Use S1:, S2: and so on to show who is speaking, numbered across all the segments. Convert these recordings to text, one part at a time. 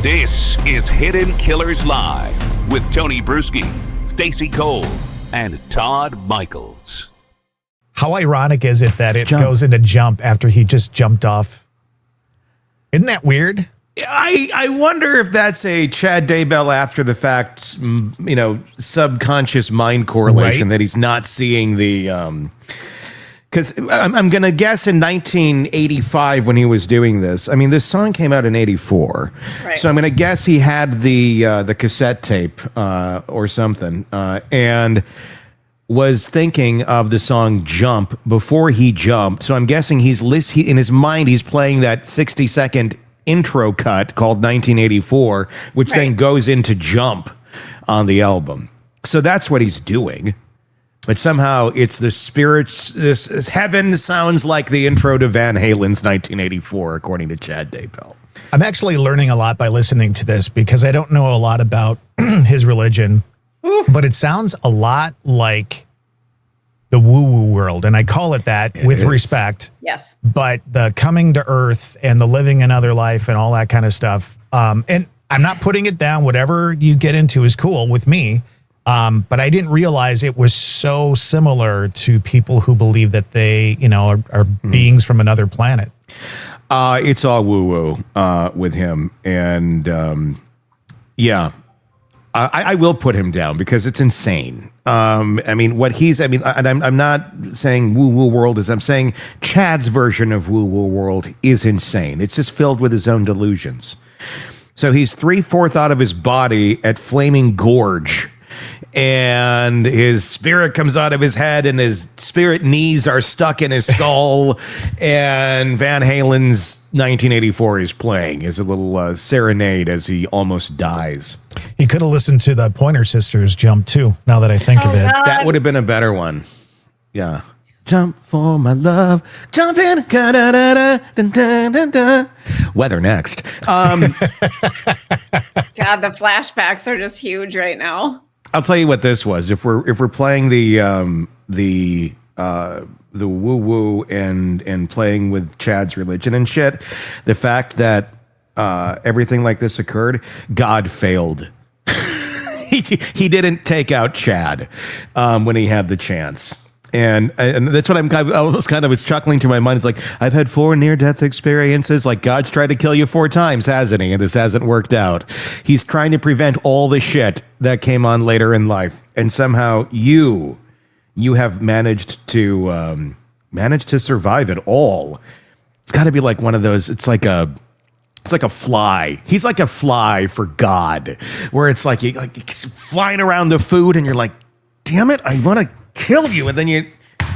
S1: This is Hidden Killers Live with Tony Bruschi, Stacey Cole, and Todd Michaels.
S2: How ironic is it that it goes into jump after he just jumped off? Isn't that weird?
S3: I wonder if that's a Chad Daybell after the fact, subconscious mind correlation, that he's not seeing the... Because I'm going to guess in 1985 when he was doing this. I mean, this song came out in 84. Right. So I'm going to guess he had the cassette tape or something and was thinking of the song Jump before he jumped. So I'm guessing in his mind, he's playing that 60-second intro cut called 1984, which then goes into Jump on the album. So that's what he's doing. But somehow it's the spirits. This heaven sounds like the intro to Van Halen's 1984, according to Chad Daybell.
S2: I'm actually learning a lot by listening to this because I don't know a lot about his religion, but it sounds a lot like the woo-woo world. And I call it that with respect.
S4: Yes.
S2: But the coming to earth and the living another life and all that kind of stuff. And I'm not putting it down. Whatever you get into is cool with me. But I didn't realize it was so similar to people who believe that they, are beings from another planet.
S3: It's all woo-woo with him. And I will put him down because it's insane. I'm not saying woo-woo world I'm saying Chad's version of woo-woo world is insane. It's just filled with his own delusions. So he's 3/4 out of his body at Flaming Gorge. And his spirit comes out of his head and his spirit knees are stuck in his skull. And Van Halen's 1984 is playing as a little serenade as he almost dies.
S2: He could have listened to the Pointer Sisters Jump too, now that I think of it.
S4: God.
S3: That would have been a better one. Yeah. Jump for my love. Jump in. Weather next. God,
S4: the flashbacks are just huge right now.
S3: I'll tell you what this was. If we're playing the woo woo and playing with Chad's religion and shit, the fact that everything like this occurred, God failed. He didn't take out Chad when he had the chance. And that's what I was chuckling to my mind. It's like, I've had 4 near-death experiences. Like, God's tried to kill you 4 times, hasn't he? And this hasn't worked out. He's trying to prevent all the shit that came on later in life. And somehow you have managed to survive it all. It's got to be like one of those. It's like a fly. He's like a fly for God, where it's like he's flying around the food, and you're like, damn it, I want to kill you, and then I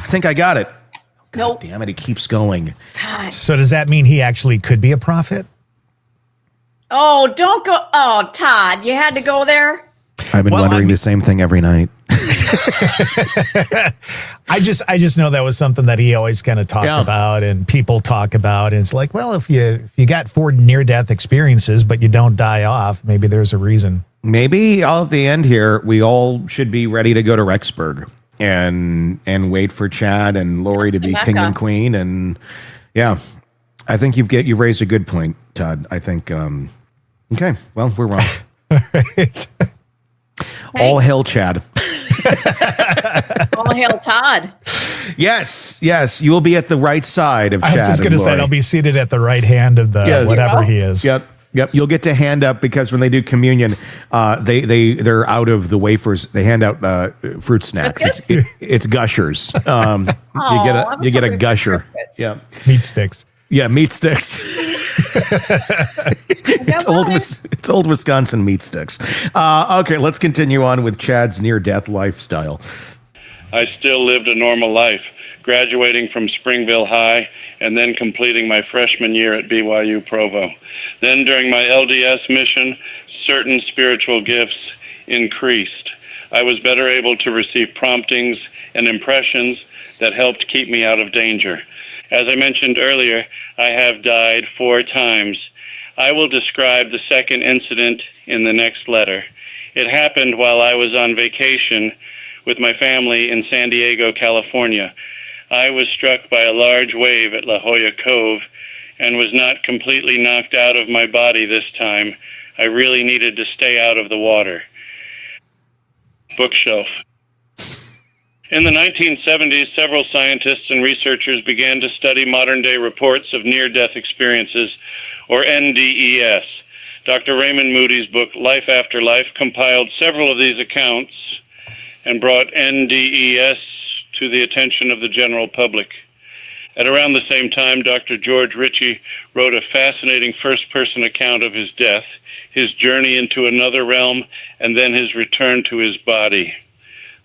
S3: think I got it. God
S4: nope.
S3: Damn it, he keeps going.
S4: God.
S2: So does that mean he actually could be a prophet?
S4: Oh, don't go. Oh, Todd, you had to go there?
S3: I've been wondering the same thing every night.
S2: I just know that was something that he always kind of talked about and people talk about. And it's like, well, if you got 4 near-death experiences, but you don't die off, maybe there's a reason. Maybe
S3: at the end here, we all should be ready to go to Rexburg and wait for Chad and Lori to be king and queen. And yeah, I think you've raised a good point, Todd. I think, okay, well, we're wrong.
S2: All right.
S3: All hail Chad.
S4: All hail Todd.
S3: Yes, you will be at the right side of Chad.
S2: I was just going to say, I'll be seated at the right hand of whatever he is.
S3: Yep. You'll get to hand up, because when they do communion, they're out of the wafers. They hand out fruit snacks. It's gushers. You get a gusher.
S2: Yeah, meat sticks.
S3: Yeah, meat sticks. It's old Wisconsin meat sticks. Okay, let's continue on with Chad's near-death lifestyle.
S5: I still lived a normal life, graduating from Springville High and then completing my freshman year at BYU Provo. Then during my LDS mission, certain spiritual gifts increased. I was better able to receive promptings and impressions that helped keep me out of danger. As I mentioned earlier, I have died 4 times. I will describe the second incident in the next letter. It happened while I was on vacation with my family in San Diego, California. I was struck by a large wave at La Jolla Cove and was not completely knocked out of my body this time. I really needed to stay out of the water. Bookshelf. In the 1970s, several scientists and researchers began to study modern-day reports of near-death experiences, or NDES. Dr. Raymond Moody's book, Life After Life, compiled several of these accounts and brought NDES to the attention of the general public. At around the same time, Dr. George Ritchie wrote a fascinating first-person account of his death, his journey into another realm, and then his return to his body.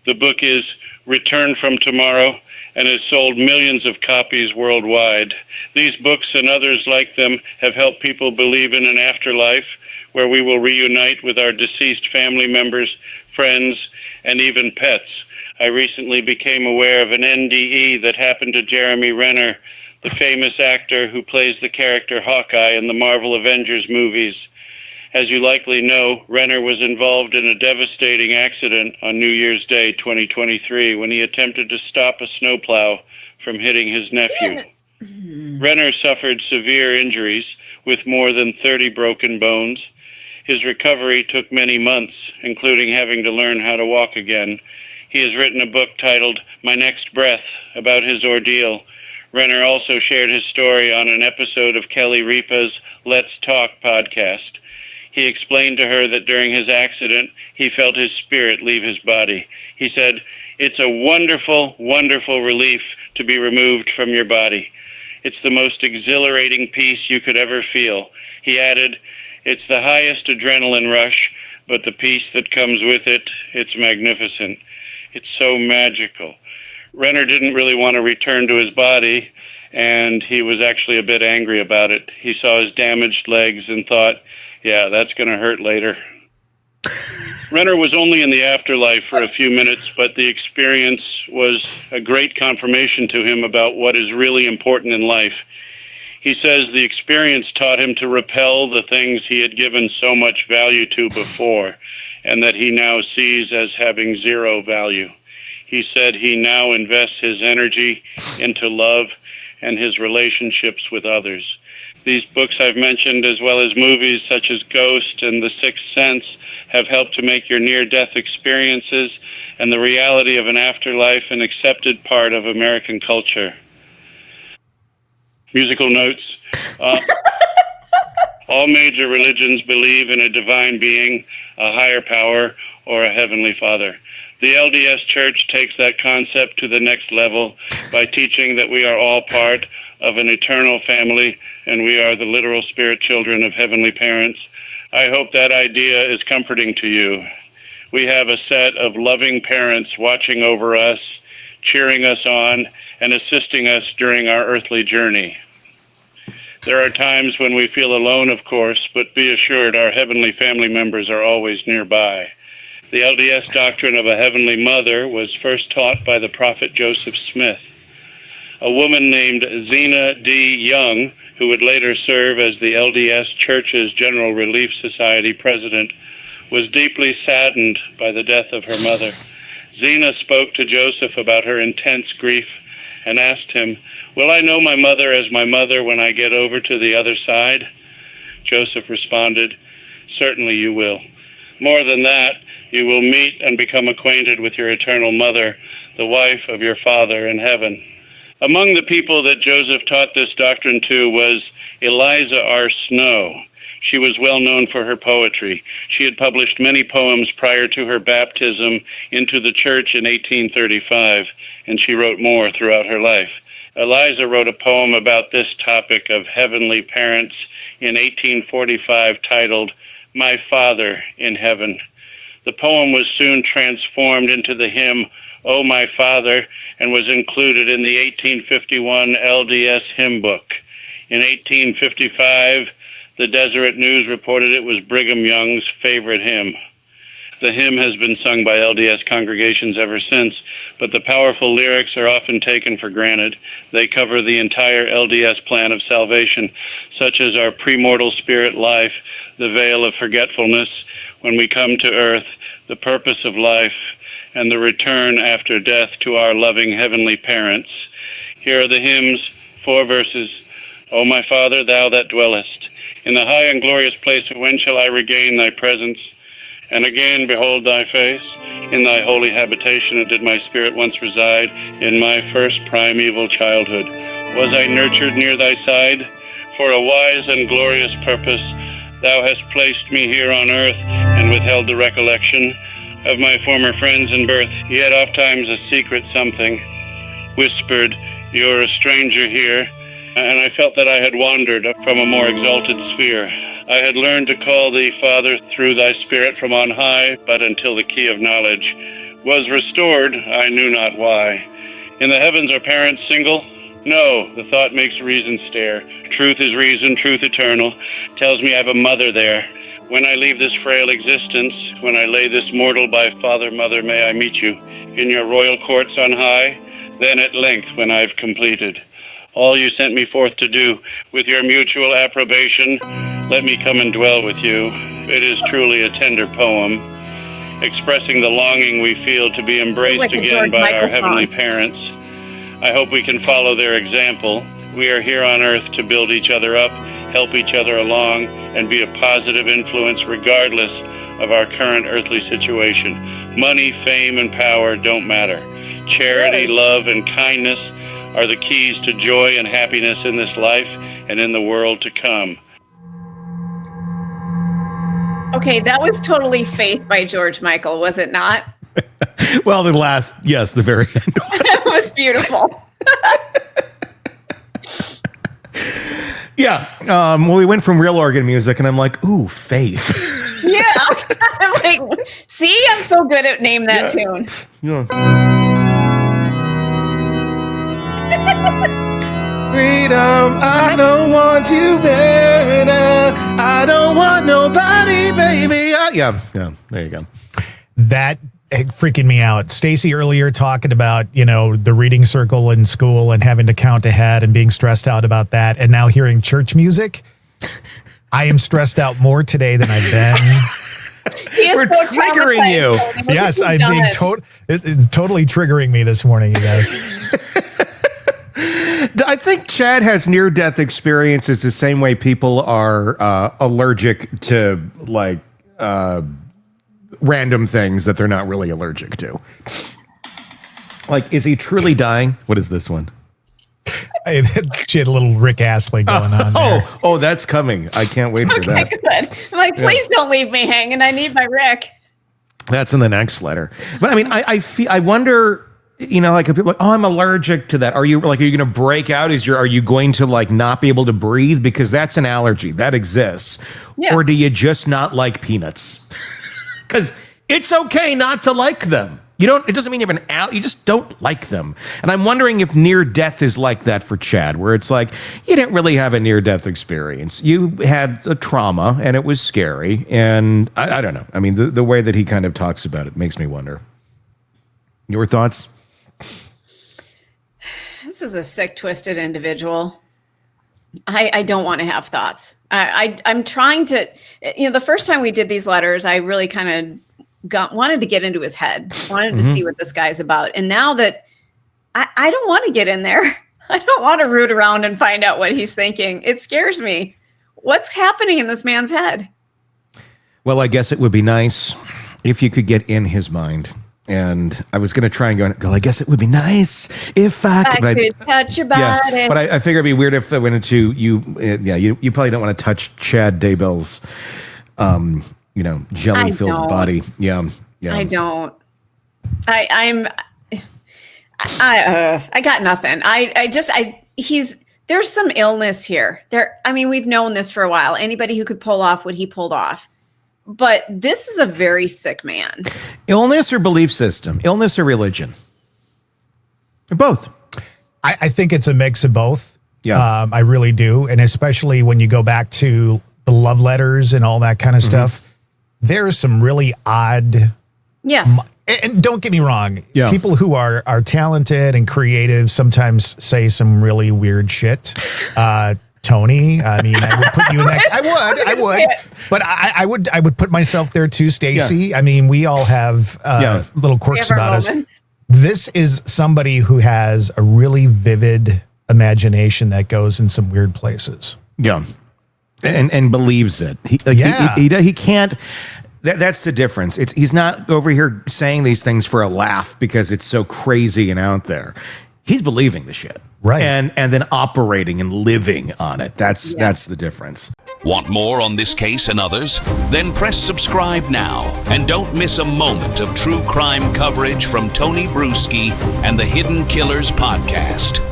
S5: The book is Return from Tomorrow and has sold millions of copies worldwide. These books and others like them have helped people believe in an afterlife where we will reunite with our deceased family members, friends, and even pets. I recently became aware of an NDE that happened to Jeremy Renner, the famous actor who plays the character Hawkeye in the Marvel Avengers movies. As you likely know, Renner was involved in a devastating accident on New Year's Day 2023 when he attempted to stop a snowplow from hitting his nephew. Renner suffered severe injuries with more than 30 broken bones. His recovery took many months, including having to learn how to walk again. He has written a book titled My Next Breath about his ordeal. Renner also shared his story on an episode of Kelly Ripa's Let's Talk podcast. He explained to her that during his accident, he felt his spirit leave his body. He said, "It's a wonderful, wonderful relief to be removed from your body. It's the most exhilarating peace you could ever feel." He added, "It's the highest adrenaline rush, but the peace that comes with it, it's magnificent. It's so magical." Renner didn't really want to return to his body, and he was actually a bit angry about it. He saw his damaged legs and thought, yeah, that's going to hurt later. Renner was only in the afterlife for a few minutes, but the experience was a great confirmation to him about what is really important in life. He says the experience taught him to repel the things he had given so much value to before, and that he now sees as having zero value. He said he now invests his energy into love and his relationships with others. These books I've mentioned, as well as movies such as Ghost and The Sixth Sense, have helped to make your near-death experiences and the reality of an afterlife an accepted part of American culture. Musical notes. All major religions believe in a divine being, a higher power, or a heavenly Father. The LDS Church takes that concept to the next level by teaching that we are all part of an eternal family and we are the literal spirit children of heavenly parents. I hope that idea is comforting to you. We have a set of loving parents watching over us, cheering us on, and assisting us during our earthly journey. There are times when we feel alone, of course, but be assured our heavenly family members are always nearby. The LDS doctrine of a heavenly mother was first taught by the prophet Joseph Smith. A woman named Zena D. Young, who would later serve as the LDS Church's General Relief Society president, was deeply saddened by the death of her mother. Zena spoke to Joseph about her intense grief and asked him, "Will I know my mother as my mother when I get over to the other side?" Joseph responded, "Certainly you will. More than that, you will meet and become acquainted with your eternal mother, the wife of your Father in heaven." Among the people that Joseph taught this doctrine to was Eliza R. Snow. She was well known for her poetry. She had published many poems prior to her baptism into the church in 1835, and she wrote more throughout her life. Eliza wrote a poem about this topic of heavenly parents in 1845 titled, "My Father in Heaven." The poem was soon transformed into the hymn, "O My Father," and was included in the 1851 LDS hymn book. In 1855, the Deseret News reported it was Brigham Young's favorite hymn. The hymn has been sung by LDS congregations ever since, but the powerful lyrics are often taken for granted. They cover the entire LDS plan of salvation, such as our premortal spirit life, the veil of forgetfulness, when we come to earth, the purpose of life, and the return after death to our loving heavenly parents. Here are the hymns, 4 verses. O my Father, thou that dwellest in the high and glorious place, when shall I regain thy presence and again behold thy face? In thy holy habitation did my spirit once reside, in my first primeval childhood. Was I nurtured near thy side? For a wise and glorious purpose thou hast placed me here on earth, and withheld the recollection of my former friends in birth. Yet ofttimes a secret something whispered, you're a stranger here, and I felt that I had wandered from a more exalted sphere. I had learned to call thee Father through thy Spirit from on high, but until the key of knowledge was restored, I knew not why. In the heavens are parents single? No, the thought makes reason stare. Truth is reason, truth eternal, tells me I've a mother there. When I leave this frail existence, when I lay this mortal by Father, Mother, may I meet you in your royal courts on high. Then at length, when I've completed all you sent me forth to do, with your mutual approbation, let me come and dwell with you. It is truly a tender poem, expressing the longing we feel to be embraced again by our heavenly parents. I hope we can follow their example. We are here on earth to build each other up, help each other along, and be a positive influence regardless of our current earthly situation. Money, fame, and power don't matter. Charity, love, and kindness are the keys to joy and happiness in this life and in the world to come.
S4: Okay, that was totally Faith by George Michael, was it not?
S3: Well, the very end.
S4: It was beautiful.
S3: Yeah. Well, we went from real organ music, and I'm like, ooh, Faith.
S4: Yeah. I'm like, see, I'm so good at name that tune.
S3: Yeah. Freedom, I don't want you better. I don't want nobody, baby. Yeah, there you go.
S2: That freaking me out. Stacy earlier talking about, the reading circle in school and having to count ahead and being stressed out about that. And now hearing church music. I am stressed out more today than I've been.
S3: We're triggering you.
S2: Yes, I'm being it's totally triggering me this morning, you guys.
S3: I think Chad has near-death experiences the same way people are allergic to, random things that they're not really allergic to. Like, is he truly dying? What is this one?
S2: She had a little Rick Astley going on there.
S3: Oh, that's coming. I can't wait for that.
S4: Good. I'm like, please don't leave me hanging. I need my Rick.
S3: That's in the next letter. But I mean, I wonder, like, if people are like, oh, I'm allergic to that. Are you going to break out? Are you going to not be able to breathe? Because that's an allergy that exists. Yes. Or do you just not like peanuts? Because it's okay not to like them. It doesn't mean you have you just don't like them. And I'm wondering if near death is like that for Chad, where it's like, you didn't really have a near death experience. You had a trauma and it was scary. And I don't know. I mean, the way that he kind of talks about it makes me wonder. Your thoughts?
S4: This is a sick, twisted individual. I don't want to have thoughts. I'm trying to, the first time we did these letters, I really kind of wanted to get into his head, wanted to see what this guy's about. And now that I don't want to get in there, I don't want to root around and find out what he's thinking. It scares me. What's happening in this man's head?
S3: Well, I guess it would be nice if you could get in his mind. And I was going to try and go, I guess it would be nice if I could
S4: touch your body.
S3: Yeah, but I figured it'd be weird if I went into you. You probably don't want to touch Chad Daybell's, jelly-filled body. Yeah.
S4: I don't. I got nothing. There's some illness here. We've known this for a while. Anybody who could pull off what he pulled off. But this is a very sick man.
S3: Illness or belief system? Illness or religion? Or both?
S2: I think it's a mix of both.
S3: Yeah.
S2: I really do. And especially when you go back to the love letters and all that kind of stuff, there's some really odd.
S4: Yes.
S2: And don't get me wrong. Yeah. People who are talented and creative sometimes say some really weird shit. Tony, I would put you in that. I would, but I would put myself there too, Stacy. Yeah. We all have little quirks about us. This is somebody who has a really vivid imagination that goes in some weird places.
S3: Yeah. And believes it. He can't. That's the difference. He's not over here saying these things for a laugh because it's so crazy and out there. He's believing the shit.
S2: Right.
S3: And then operating and living on it. That's the difference.
S1: Want more on this case and others? Then press subscribe now and don't miss a moment of true crime coverage from Tony Bruschi and the Hidden Killers podcast.